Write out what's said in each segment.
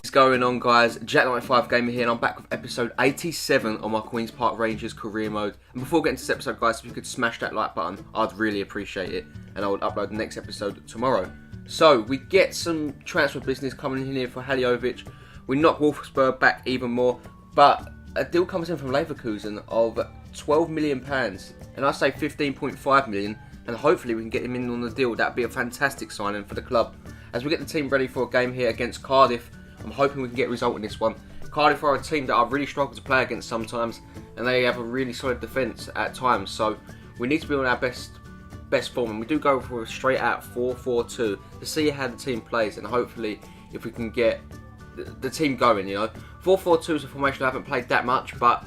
What's going on, guys? Jack95 Gamer here, and I'm back with episode 87 on my Queen's Park Rangers career mode. And before getting to this episode, guys, if you could smash that like button, I'd really appreciate it, and I would upload the next episode tomorrow. So we get some transfer business coming in here for Haliovic. We knock Wolfsburg back even more, but a deal comes in from Leverkusen of £12 million, and I say 15.5 million, and hopefully we can get him in on the deal. That'd be a fantastic signing for the club. As we get the team ready for a game here against Cardiff, I'm hoping we can get a result in this one. Cardiff are a team that I've really struggled to play against sometimes, and they have a really solid defence at times, so we need to be on our best form, and we do go for a straight out 4-4-2 to see how the team plays, and hopefully if we can get the team going, you know. 4-4-2 is a formation I haven't played that much, but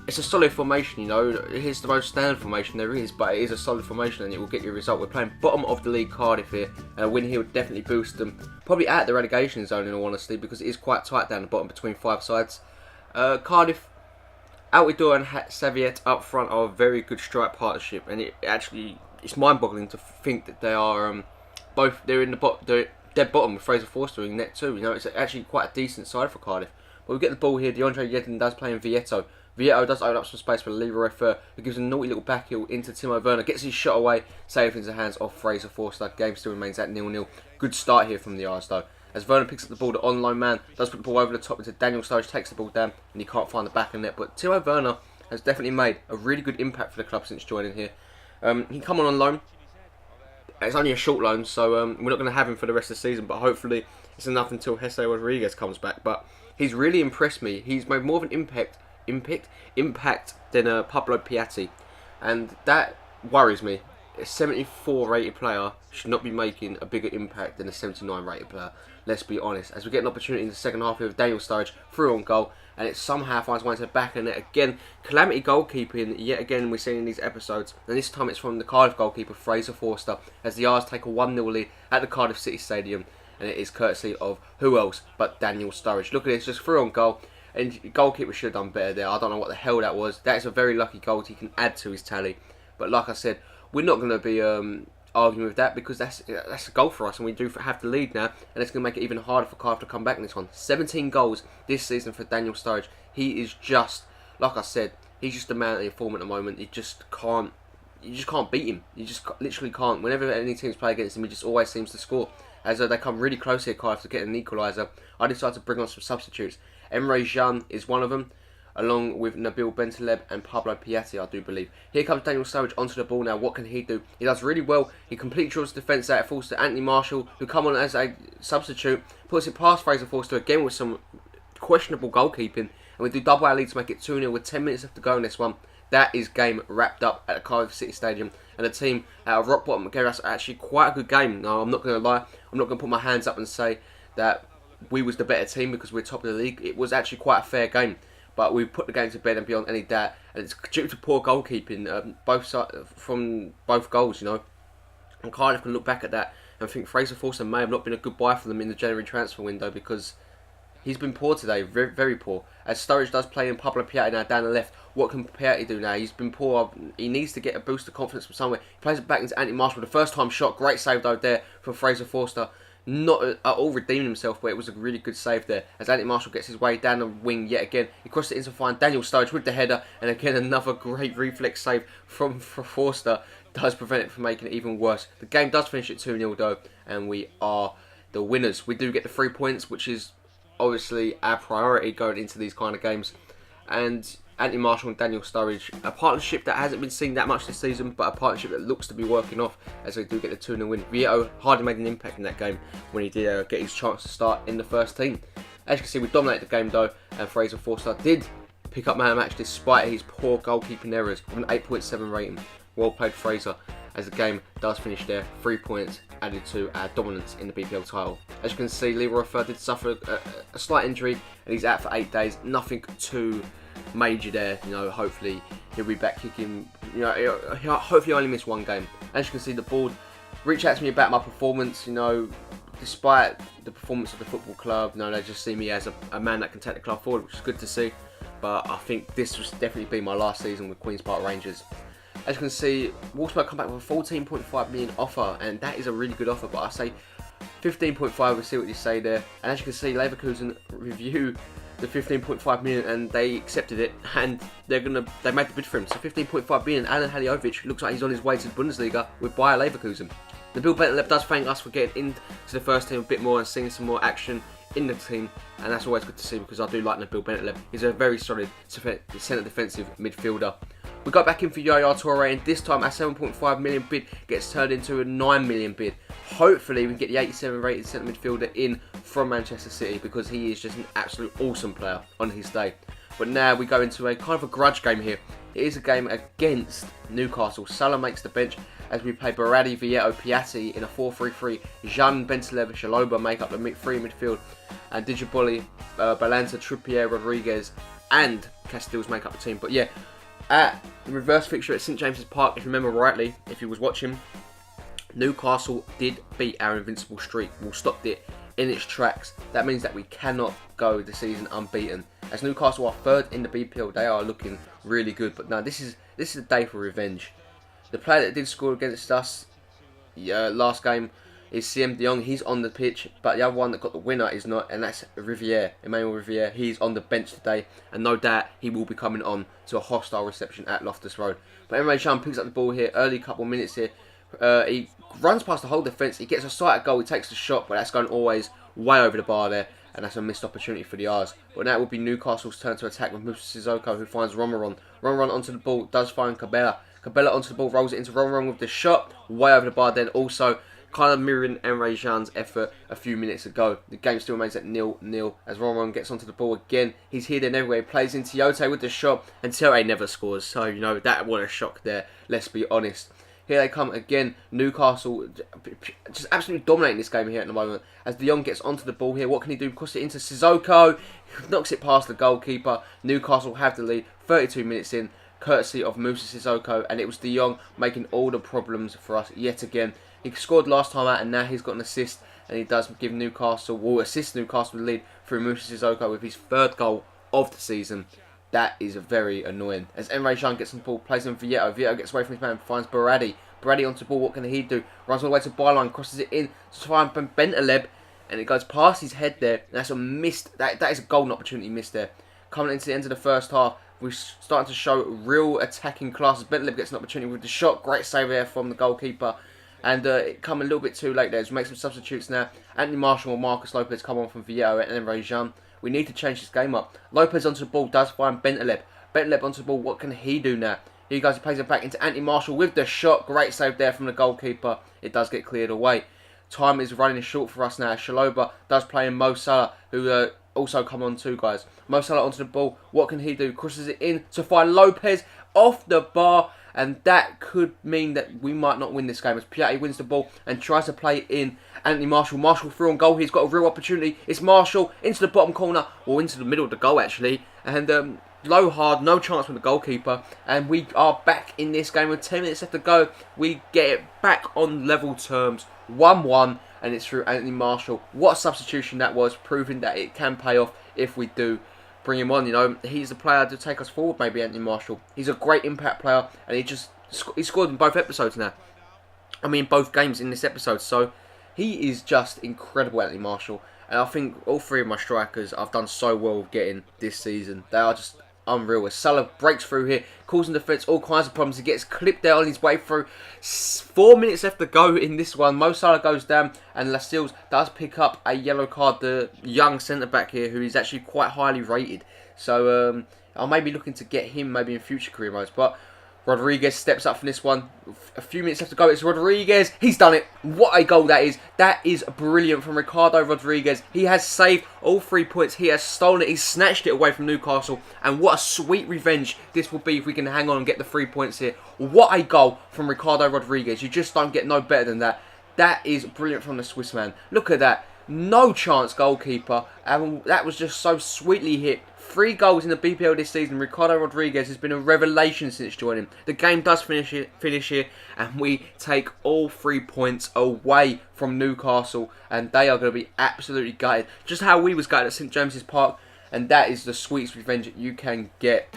it's a solid formation, you know. It's the most standard formation there is, but it is a solid formation and it will get you a result. We're playing bottom of the league Cardiff here, and a win here would definitely boost them, probably out the relegation zone in all honesty, because it is quite tight down the bottom between five sides. Cardiff, Altidore and Saviet up front are a very good strike partnership, and it's mind-boggling to think that they are they're in the they're dead bottom with Fraser Forster in net too. You know, it's actually quite a decent side for Cardiff. But we get the ball here. DeAndre Yedlin does play in Vieto. Vieto does open up some space for Leroy Fer, who gives a naughty little back heel into Timo Werner, gets his shot away, safe into the hands of Fraser Forster. Game still remains at 0-0. Good start here from the R's though. As Werner picks up the ball, the on-loan man does put the ball over the top into Daniel Sturridge, takes the ball down, and he can't find the back of the net. But Timo Werner has definitely made a really good impact for the club since joining here. He come on loan. It's only a short loan, so we're not going to have him for the rest of the season, but hopefully it's enough until Jesse Rodriguez comes back. But he's really impressed me. He's made more of an impact than Pablo Piatti, and that worries me. A 74 rated player should not be making a bigger impact than a 79 rated player. Let's be honest. As we get an opportunity in the second half here with Daniel Sturridge through on goal, and it somehow finds one to the back of the net again. Calamity goalkeeping yet again we're seeing in these episodes, and this time it's from the Cardiff goalkeeper Fraser Forster, as the R's take a 1-0 lead at the Cardiff City Stadium, and it is courtesy of who else but Daniel Sturridge. Look at this, just through on goal. And the goalkeeper should have done better there. I don't know what the hell that was. That is a very lucky goal he can add to his tally. But like I said, we're not going to be arguing with that, because that's a goal for us, and we do have the lead now, and it's going to make it even harder for Cardiff to come back in this one. 17 goals this season for Daniel Sturridge. He is just, like I said, he's just a man at the form at the moment. You just can't beat him. You just literally can't. Whenever any teams play against him, he just always seems to score. As they come really close here, Cardiff, to get an equaliser, I decided to bring on some substitutes. Emre Can is one of them, along with Nabil Bentaleb and Pablo Piatti, I do believe. Here comes Daniel Sturridge onto the ball now. What can he do? He does really well. He completely draws the defence out. It falls to Anthony Marshall, who come on as a substitute, puts it past Fraser Forster again with some questionable goalkeeping, and we do double our lead to make it 2-0 with 10 minutes left to go in this one. That is game wrapped up at the Cardiff City Stadium, and the team out of rock bottom gave us actually quite a good game. No, I'm not going to lie. I'm not going to put my hands up and say that we was the better team because we're top of the league. It was actually quite a fair game, but we put the game to bed and beyond any doubt, and it's due to poor goalkeeping from both goals, you know. And Cardiff can look back at that and think Fraser Forster may have not been a good buy for them in the January transfer window, because he's been poor today, very, very poor. As Sturridge does play in Pablo Piatti now down the left. What can Piatti do now? He's been poor. He needs to get a boost of confidence from somewhere. He plays it back into Anthony Marshall. The first time shot, great save though there from Fraser Forster. Not at all redeeming himself, but it was a really good save there. As Anthony Marshall gets his way down the wing yet again. He crosses it in to find Daniel Sturridge with the header, and again another great reflex save from Forster does prevent it from making it even worse. The game does finish at 2-0 though, and we are the winners. We do get the 3 points, which is obviously our priority going into these kind of games. And Anthony Marshall and Daniel Sturridge, a partnership that hasn't been seen that much this season, but a partnership that looks to be working off, as they do get the 2-0 win. Vieto hardly made an impact in that game when he did get his chance to start in the first team. As you can see, we dominated the game though, and Fraser Forster did pick up man of the match despite his poor goalkeeping errors with an 8.7 rating. Well played, Fraser, as the game does finish there. 3 points added to our dominance in the BPL title. As you can see, Leroy Fer did suffer a slight injury, and he's out for 8 days. Nothing too major there, you know. Hopefully he'll be back kicking. You know, he'll hopefully only miss one game. As you can see, the board reached out to me about my performance. You know, despite the performance of the football club, you know, they just see me as a man that can take the club forward, which is good to see. But I think this was definitely be my last season with Queen's Park Rangers. As you can see, Wolfsburg come back with a 14.5 million offer, and that is a really good offer. But I say 15.5, we'll see what you say there. And as you can see, Leverkusen review the 15.5 million and they accepted it, and they made the bid for him. So 15.5 million, Alan Haliovic looks like he's on his way to the Bundesliga with Bayer Leverkusen. The Bill Bentleb does thank us for getting into the first team a bit more and seeing some more action in the team, and that's always good to see because I do like Nabil Bentleb. He's a very solid centre defensive midfielder. We got back in for Yaya Toure, and this time our 7.5 million bid gets turned into a 9 million bid. Hopefully we can get the 87 rated centre midfielder in from Manchester City because he is just an absolute awesome player on his day. But now we go into a kind of a grudge game here. It is a game against Newcastle. Salah makes the bench as we play Berardi, Vieto, Piatti in a 4-3-3. Jean, Bentaleb, Shaloba make up the free midfield. And Digiboli, Balanta, Trippier, Rodriguez and Castells make up the team. But yeah, at the reverse fixture at St James's Park, if you remember rightly, if you was watching, Newcastle did beat our invincible streak. We stopped it in its tracks. That means that we cannot go the season unbeaten. As Newcastle are third in the BPL, they are looking really good. But no, this is a day for revenge. The player that did score against us last game is CM De Jong. He's on the pitch, but the other one that got the winner is not, and that's Riviere, Emmanuel Riviere. He's on the bench today, and no doubt he will be coming on to a hostile reception at Loftus Road. But Emre Can picks up the ball here, early couple of minutes here. He runs past the whole defence. He gets a sight at goal. He takes the shot, but that's going always way over the bar there, and that's a missed opportunity for the R's. But now it will be Newcastle's turn to attack with Moussa Sissoko, who finds Romaron. Romaron onto the ball, does find Cabella. Cabella onto the ball, rolls it into Romaron with the shot, way over the bar. Then also kind of mirroring Emre Can's effort a few minutes ago. The game still remains at 0-0 as Romaron gets onto the ball again. He's here then everywhere. He plays in Tiote with the shot, and Tiote never scores. So, you know, that was a shock there. Let's be honest. Here they come again. Newcastle just absolutely dominating this game here at the moment. As De Jong gets onto the ball here, what can he do? Cross it into Sissoko. Knocks it past the goalkeeper. Newcastle have the lead 32 minutes in, courtesy of Moussa Sissoko. And it was De Jong making all the problems for us yet again. He scored last time out and now he's got an assist. And he does give Newcastle, will assist Newcastle the lead through Moussa Sissoko with his third goal of the season. That is very annoying. As Emre Can gets on the ball, plays in Vieto. Vieto gets away from his man, finds Berardi. Berardi onto the ball, what can he do? Runs all the way to byline, crosses it in to find Bentaleb, and it goes past his head there. And that's a missed, that is a golden opportunity missed there. Coming into the end of the first half, we're starting to show real attacking class. Bentaleb gets an opportunity with the shot. Great save there from the goalkeeper. And it come a little bit too late there. So we make some substitutes now. Anthony Marshall or Marcus Lopez come on from Vieto and Emre Can. We need to change this game up. Lopez onto the ball, does find Bentaleb. Bentaleb onto the ball, what can he do now? Here he goes, he plays it back into Anthony Marshall with the shot. Great save there from the goalkeeper. It does get cleared away. Time is running short for us now. Shaloba does play in Mo Salah, who also come on too, guys. Mo Salah onto the ball, what can he do? Crosses it in to find Lopez off the bar. And that could mean that we might not win this game as Piatti wins the ball and tries to play in Anthony Marshall. Marshall through on goal. He's got a real opportunity. It's Marshall into the bottom corner, or into the middle of the goal actually. And low hard, no chance from the goalkeeper. And we are back in this game with 10 minutes left to go. We get it back on level terms, 1-1, and it's through Anthony Marshall. What a substitution that was, proving that it can pay off if we do bring him on. You know, he's the player to take us forward, maybe Anthony Marshall. He's a great impact player, and he scored in both episodes now. I mean, both games in this episode. So he is just incredible, Anthony Marshall. And I think all three of my strikers I've done so well with getting this season. They are just unreal. As Salah breaks through here, causing defence all kinds of problems. He gets clipped there on his way through. 4 minutes left to go in this one. Mo Salah goes down, and Lascelles does pick up a yellow card. The young centre-back here, who is actually quite highly rated. So I'll maybe looking to get him maybe in future career modes. But Rodriguez steps up from this one. A few minutes left to go. It's Rodriguez. He's done it. What a goal that is. That is brilliant from Ricardo Rodriguez. He has saved all 3 points. He has stolen it. He's snatched it away from Newcastle. And what a sweet revenge this will be if we can hang on and get the 3 points here. What a goal from Ricardo Rodriguez. You just don't get no better than that. That is brilliant from the Swiss man. Look at that. No chance goalkeeper. And that was just so sweetly hit. 3 goals in the BPL this season. Ricardo Rodriguez has been a revelation since joining. The game does finish here, and we take all 3 points away from Newcastle, and they are going to be absolutely gutted. Just how we was gutted at St James's Park, and that is the sweetest revenge that you can get.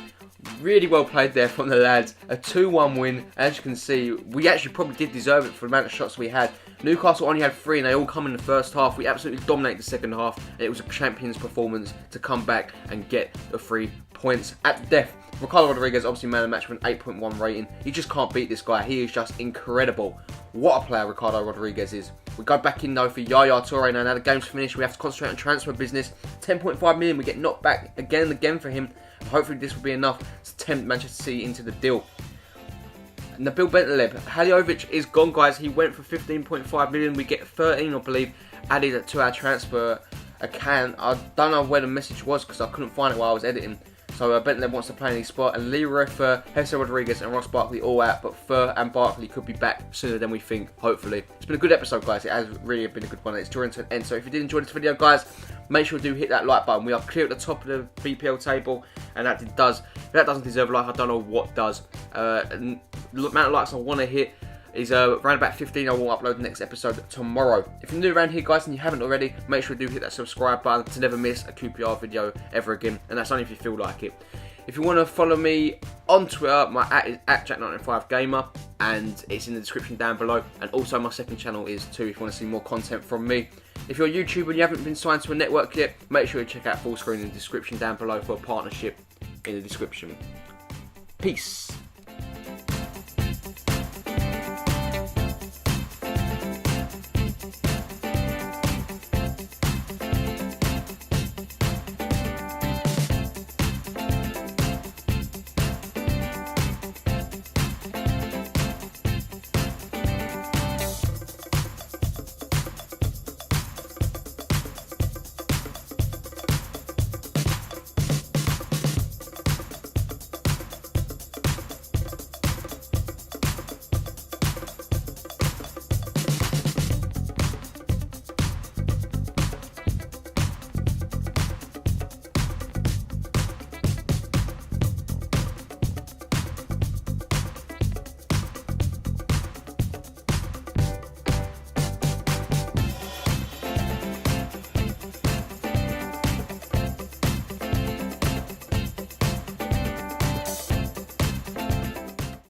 Really well played there from the lads. A 2-1 win. As you can see, we actually probably did deserve it for the amount of shots we had. Newcastle only had 3 and they all come in the first half. We absolutely dominated the second half, and it was a champion's performance to come back and get the 3 points at the death. Ricardo Rodriguez, obviously man of the match with an 8.1 rating. You just can't beat this guy. He is just incredible. What a player Ricardo Rodriguez is. We go back in though for Yaya Toure. Now the game's finished, we have to concentrate on transfer business. 10.5 million, we get knocked back again and again for him. Hopefully this will be enough to tempt Manchester City into the deal. Nabil Bentaleb, Haliovic is gone, guys. He went for 15.5 million. We get 13, I believe, added to our transfer account. I don't know where the message was because I couldn't find it while I was editing. So Bentaleb wants to play in his spot, and Leroy Fer, Jesse Rodriguez and Ross Barkley all out, but Fer and Barkley could be back sooner than we think, hopefully. It's been a good episode, guys. It has really been a good one. It's drawing to an end. So if you did enjoy this video, guys, make sure to hit that like button. We are clear at the top of the BPL table, and if that doesn't deserve a like, I don't know what does. The amount of likes I want to hit is around about 15. I will upload the next episode tomorrow. If you're new around here, guys, and you haven't already, make sure to hit that subscribe button to never miss a QPR video ever again, and that's only if you feel like it. If you want to follow me on Twitter, my @ is @Jack95Gamer, and it's in the description down below. And also my second channel is too, if you want to see more content from me. If you're a YouTuber and you haven't been signed to a network yet, make sure you check out Full Screen in the description down below for a partnership in the description. Peace.